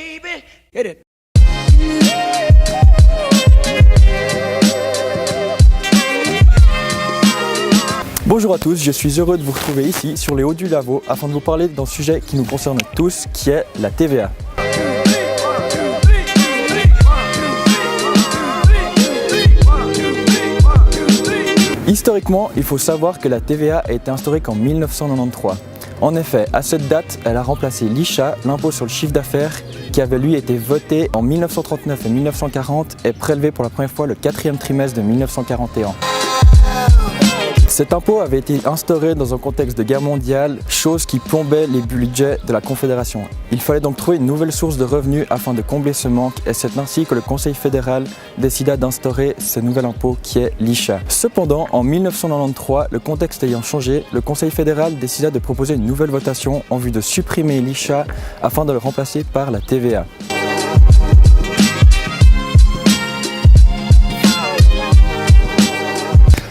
baby. Hit it. Bonjour à tous, je suis heureux de vous retrouver ici sur les hauts du Lavaux afin de vous parler d'un sujet qui nous concerne tous, qui est la TVA. Historiquement, il faut savoir que la TVA a été instaurée qu'en 1993. En effet, à cette date, elle a remplacé l'ICHA, l'impôt sur le chiffre d'affaires, qui avait lui été voté en 1939 et 1940 et prélevé pour la première fois le 4e trimestre de 1941. Cet impôt avait été instauré dans un contexte de guerre mondiale, chose qui plombait les budgets de la Confédération. Il fallait donc trouver une nouvelle source de revenus afin de combler ce manque et c'est ainsi que le Conseil fédéral décida d'instaurer ce nouvel impôt qui est l'ICHA. Cependant, en 1993, le contexte ayant changé, le Conseil fédéral décida de proposer une nouvelle votation en vue de supprimer l'ICHA afin de le remplacer par la TVA.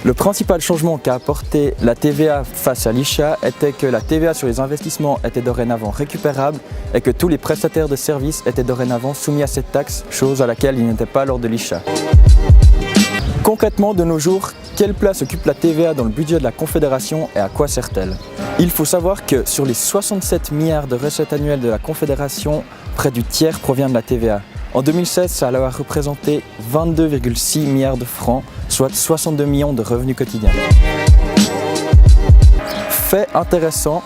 Le principal changement qu'a apporté la TVA face à l'ICHA était que la TVA sur les investissements était dorénavant récupérable et que tous les prestataires de services étaient dorénavant soumis à cette taxe, chose à laquelle ils n'étaient pas lors de l'ICHA. Concrètement, de nos jours, quelle place occupe la TVA dans le budget de la Confédération et à quoi sert-elle? Il faut savoir que sur les 67 milliards de recettes annuelles de la Confédération, près du tiers provient de la TVA. En 2016, ça a représenté 22,6 milliards de francs, soit 62 millions de revenus quotidiens. Fait intéressant,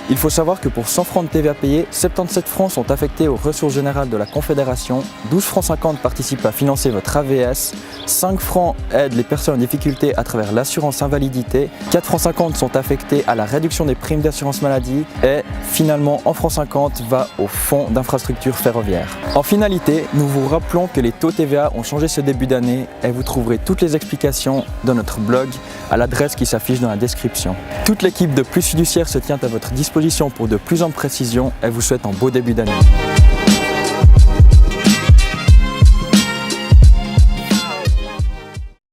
il faut savoir que pour 100 francs de TVA payés, 77 francs sont affectés aux ressources générales de la Confédération, 12 francs 50 participent à financer votre AVS, 5 francs aident les personnes en difficulté à travers l'assurance invalidité, 4 francs 50 sont affectés à la réduction des primes d'assurance maladie et finalement 1 franc 50 va au fonds d'infrastructure ferroviaire. En finalité, nous vous rappelons que les taux TVA ont changé ce début d'année et vous trouverez toutes les explications dans notre blog à l'adresse qui s'affiche dans la description. Toute l'équipe de Plus Fiduciaire se tient à votre disposition pour de plus amples précisions et vous souhaite un beau début d'année.